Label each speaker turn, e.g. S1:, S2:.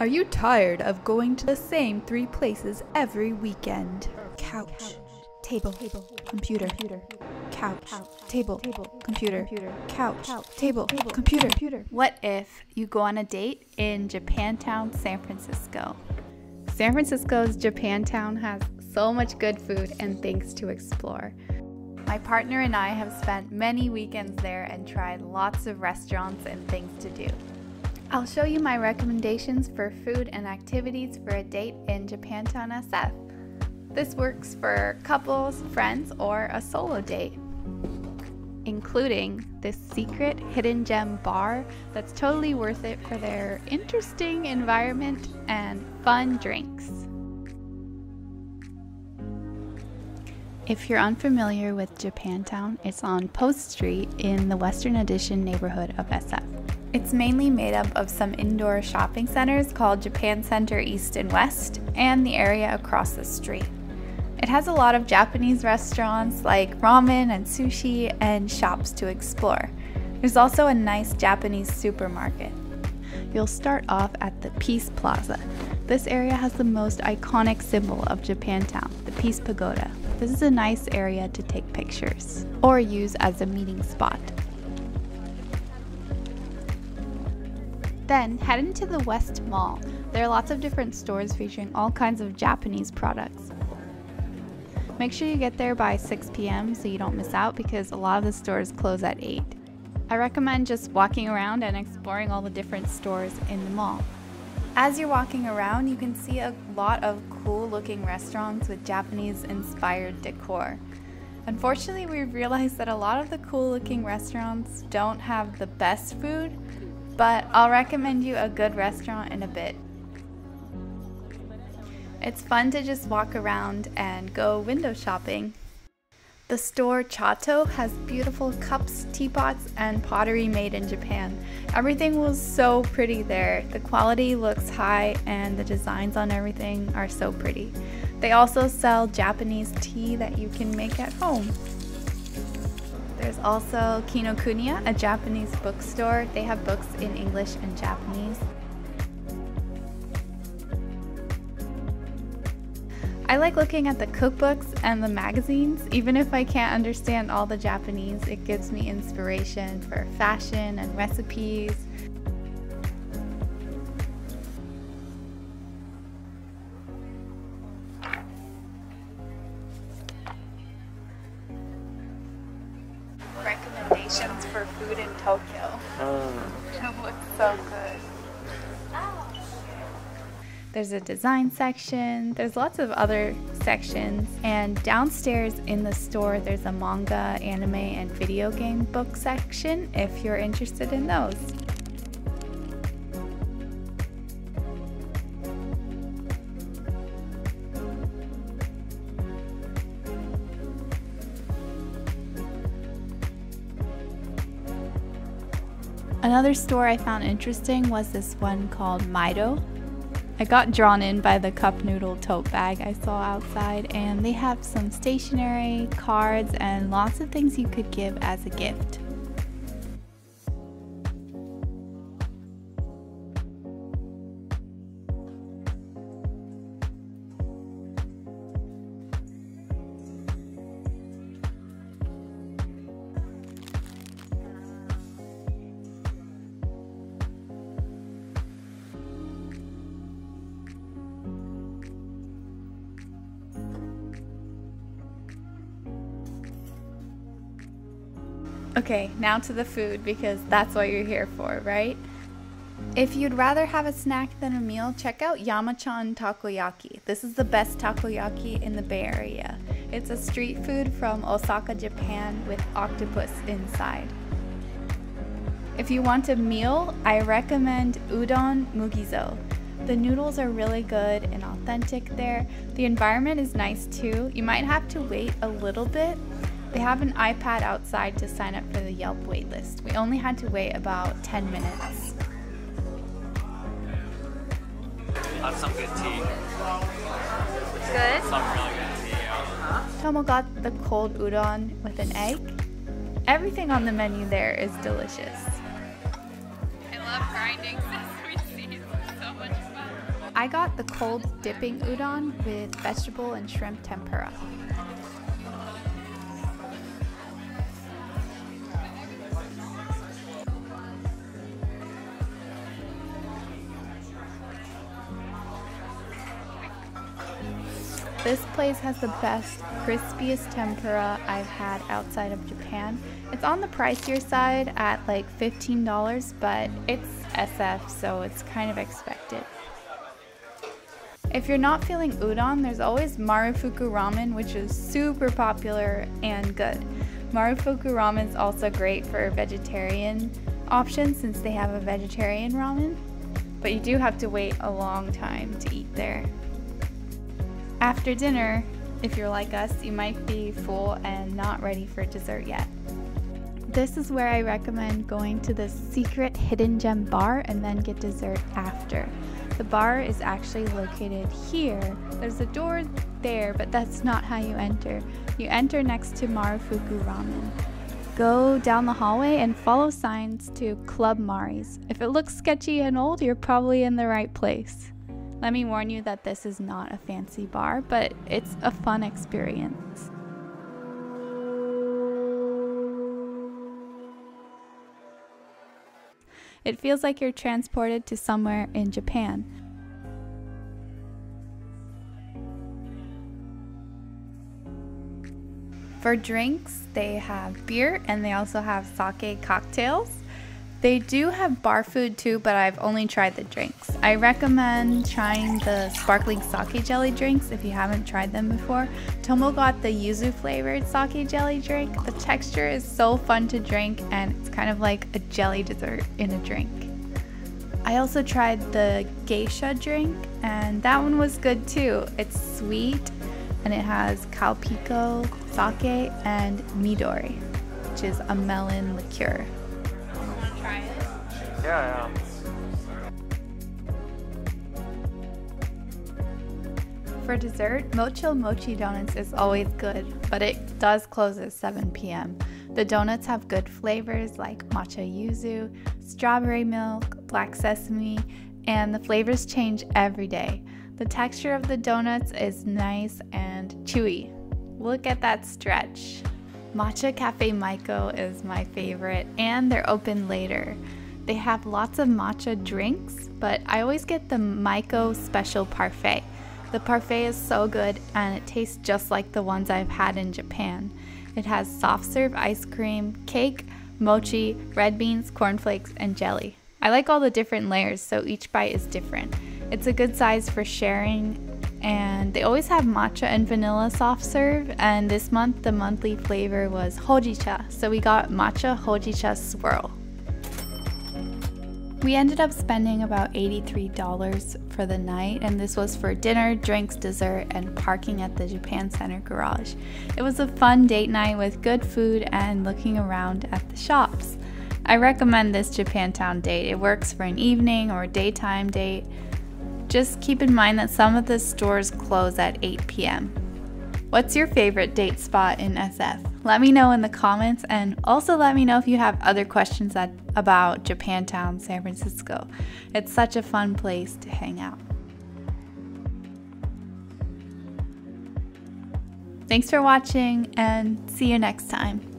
S1: Are you tired of going to the same 3 places every weekend? Couch, table, computer, couch, table, computer, couch, table, computer. What if you go on a date in Japantown, San Francisco? San Francisco's Japantown has so much good food and things to explore. My partner and I have spent many weekends there and tried lots of restaurants and things to do. I'll show you my recommendations for food and activities for a date in Japantown SF. This works for couples, friends, or a solo date, including this secret hidden gem bar that's totally worth it for their interesting environment and fun drinks. If you're unfamiliar with Japantown, it's on Post Street in the Western Addition neighborhood of SF. It's mainly made up of some indoor shopping centers called Japan Center East and West and the area across the street. It has a lot of Japanese restaurants like ramen and sushi and shops to explore. There's also a nice Japanese supermarket. You'll start off at the Peace Plaza. This area has the most iconic symbol of Japantown, the Peace Pagoda. This is a nice area to take pictures or use as a meeting spot. Then head into the West Mall. There are lots of different stores featuring all kinds of Japanese products. Make sure you get there by 6 p.m. so you don't miss out because a lot of the stores close at 8. I recommend just walking around and exploring all the different stores in the mall. As you're walking around, you can see a lot of cool looking restaurants with Japanese inspired decor. Unfortunately, we've realized that a lot of the cool looking restaurants don't have the best food, but I'll recommend you a good restaurant in a bit. It's fun to just walk around and go window shopping. The store Chato has beautiful cups, teapots, and pottery made in Japan. Everything was so pretty there. The quality looks high and the designs on everything are so pretty. They also sell Japanese tea that you can make at home. There's also Kinokuniya, a Japanese bookstore. They have books in English and Japanese. I like looking at the cookbooks and the magazines. Even if I can't understand all the Japanese, it gives me inspiration for fashion and recipes. Recommendations for food in Tokyo. It looks so good. There's a design section, there's lots of other sections, and downstairs in the store there's a manga, anime, and video game book section if you're interested in those. Another store I found interesting was this one called Maido. I got drawn in by the cup noodle tote bag I saw outside, and they have some stationery, cards, and lots of things you could give as a gift. Okay, now to the food because that's what you're here for, right? If you'd rather have a snack than a meal, check out Yamachan Takoyaki. This is the best takoyaki in the Bay Area. It's a street food from Osaka, Japan with octopus inside. If you want a meal, I recommend Udon Mugizo. The noodles are really good and authentic there. The environment is nice too. You might have to wait a little bit. They have an iPad outside to sign up for the Yelp waitlist. We only had to wait about 10 minutes.
S2: That's some good tea.
S1: Good?
S2: Some really good tea, yeah.
S1: Tomo got the cold udon with an egg. Everything on the menu there is delicious. I love grinding sesame seeds. It's so much fun. I got the cold dipping udon with vegetable and shrimp tempura. This place has the best, crispiest tempura I've had outside of Japan. It's on the pricier side at like $15, but it's SF, so it's kind of expected. If you're not feeling udon, there's always Marufuku ramen, which is super popular and good. Marufuku ramen is also great for vegetarian options since they have a vegetarian ramen, but you do have to wait a long time to eat there. After dinner, if you're like us, you might be full and not ready for dessert yet. This is where I recommend going to the secret hidden gem bar and then get dessert after. The bar is actually located here. There's a door there, but that's not how you enter. You enter next to Marufuku Ramen. Go down the hallway and follow signs to Club Mari's. If it looks sketchy and old, you're probably in the right place. Let me warn you that this is not a fancy bar, but it's a fun experience. It feels like you're transported to somewhere in Japan. For drinks, they have beer and they also have sake cocktails. They do have bar food too, but I've only tried the drinks. I recommend trying the sparkling sake jelly drinks if you haven't tried them before. Tomo got the yuzu flavored sake jelly drink. The texture is so fun to drink and it's kind of like a jelly dessert in a drink. I also tried the geisha drink and that one was good too. It's sweet and it has kalpiko, sake, and midori, which is a melon liqueur.
S2: Yeah.
S1: For dessert, mochi donuts is always good, but it does close at 7 p.m. The donuts have good flavors like matcha yuzu, strawberry milk, black sesame, and the flavors change every day. The texture of the donuts is nice and chewy. Look at that stretch. Matcha Cafe Maiko is my favorite, and they're open later. They have lots of matcha drinks, but I always get the Maiko Special Parfait. The parfait is so good and it tastes just like the ones I've had in Japan. It has soft serve ice cream, cake, mochi, red beans, cornflakes, and jelly. I like all the different layers, so each bite is different. It's a good size for sharing, and they always have matcha and vanilla soft serve, and this month the monthly flavor was hojicha, so we got matcha hojicha swirl. We ended up spending about $83 for the night, and this was for dinner, drinks, dessert, and parking at the Japan Center garage. It was a fun date night with good food and looking around at the shops. I recommend this Japantown date. It works for an evening or daytime date. Just keep in mind that some of the stores close at 8 p.m. What's your favorite date spot in SF? Let me know in the comments, and also let me know if you have other questions about Japantown San Francisco. It's such a fun place to hang out. Thanks for watching and see you next time.